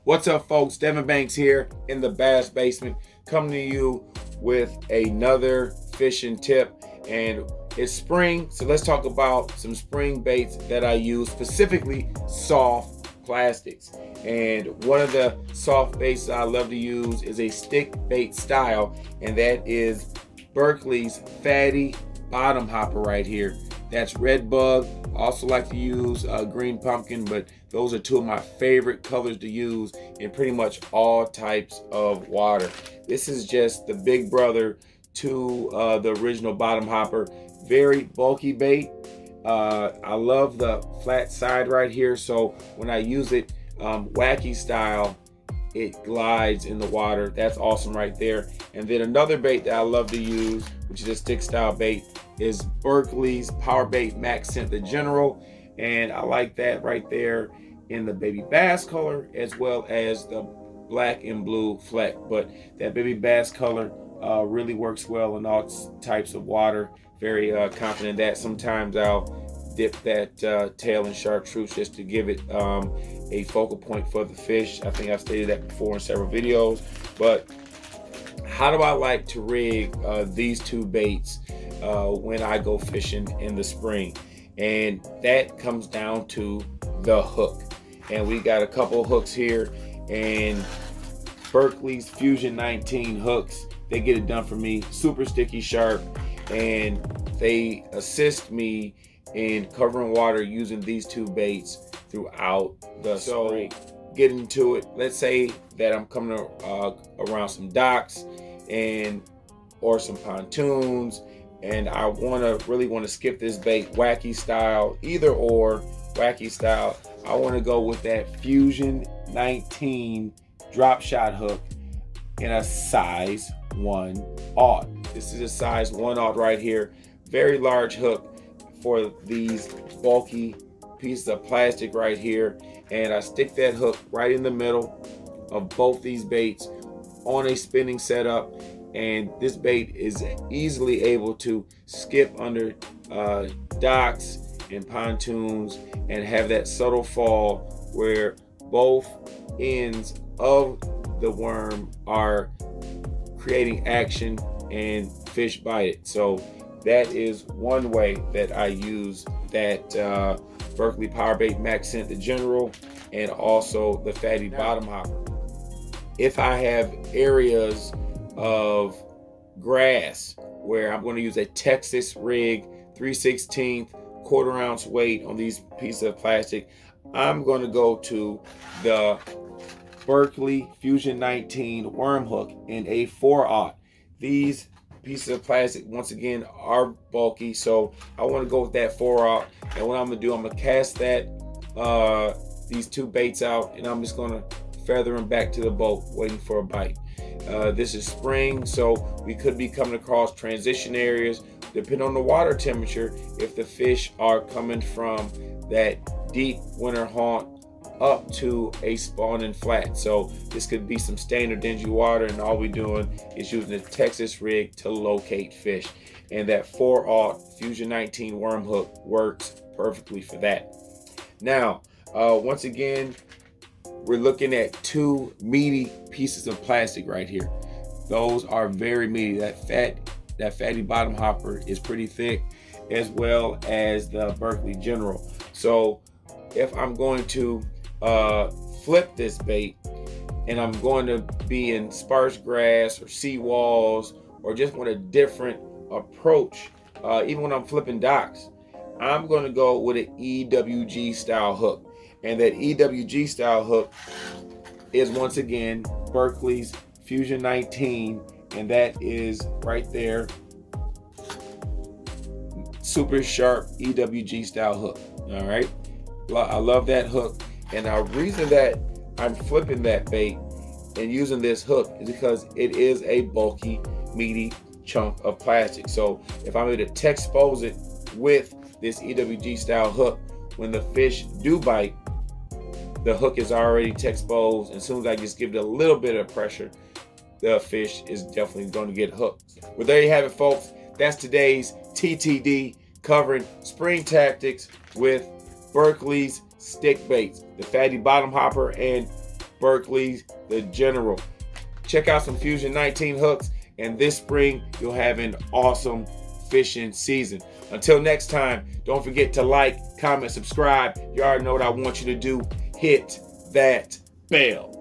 What's up, folks? Devon Banks here in the Bass Basement, coming to you with another fishing tip. And it's spring, so let's talk about some spring baits that I use, specifically soft plastics. And one of the soft baits I love to use is a stick bait style, and that is Berkley's Fatty Bottom Hopper right here. That's red bug. I also like to use green pumpkin, but those are two of my favorite colors to use in pretty much all types of water. This is just the big brother to the original bottom hopper. Very bulky bait. I love the flat side right here, so when I use it wacky style, it glides in the water. That's awesome right there. And then another bait that I love to use, which is a stick style bait, is Berkley's Powerbait-The General. And I like that right there in the baby bass color, as well as the black and blue fleck. But that baby bass color really works well in all types of water. Very confident in that. Sometimes I'll dip that tail in chartreuse just to give it a focal point for the fish. I think I've stated that before in several videos. But how do I like to rig these two baits when I go fishing in the spring? And that comes down to the hook. And we got a couple hooks here, and Berkley's Fusion 19 hooks. They get it done for me. Super sticky sharp, and they assist me in covering water using these two baits throughout the spring. Getting to it, let's say that I'm coming around some docks or some pontoons, and I really want to skip this bait, wacky style, either or wacky style. I want to go with that Fusion 19 drop shot hook in a size 1/0. This is a size 1/0 right here. Very large hook for these bulky pieces of plastic right here. And I stick that hook right in the middle of both these baits on a spinning setup. And this bait is easily able to skip under docks and pontoons and have that subtle fall where both ends of the worm are creating action and fish bite it. So that is one way that I use that Berkley Powerbait-The General, and also the Fatty Bottom Hopper. If I have areas of grass where I'm going to use a Texas rig, 3/16 1/4 ounce weight on these pieces of plastic, I'm going to go to the Berkley Fusion 19 worm hook in a 4/0. These pieces of plastic, once again, are bulky, so I want to go with that 4/0. And what I'm going to do, I'm going to cast these two baits out, and I'm just going to feather them back to the boat, waiting for a bite. This is spring, so we could be coming across transition areas, depending on the water temperature, if the fish are coming from that deep winter haunt up to a spawning flat. So this could be some standard dingy water, and all we're doing is using a Texas rig to locate fish. And that 4/0 Fusion 19 worm hook works perfectly for that. Now, once again, we're looking at two meaty pieces of plastic right here. Those are very meaty. That Fatty Bottom Hopper is pretty thick, as well as the Berkley General. So if I'm going to flip this bait, and I'm going to be in sparse grass or seawalls, or just want a different approach, even when I'm flipping docks, I'm going to go with an EWG style hook. And that EWG style hook is, once again, Berkley's Fusion 19, and that is right there. Super sharp EWG style hook. All right, I love that hook. And the reason that I'm flipping that bait and using this hook is because it is a bulky, meaty chunk of plastic. So if I'm able to Texpose it with this EWG style hook, when the fish do bite, the hook is already Texposed, and as soon as I just give it a little bit of pressure, the fish is definitely going to get hooked. Well, there you have it, folks. That's today's TTD, covering spring tactics with Berkley's stick baits, the Fatty Bottom Hopper and Berkley the General. Check out some Fusion 19 hooks, and this spring you'll have an awesome fishing season. Until next time, don't forget to like, comment, subscribe. You already know what I want you to do. Hit that bell.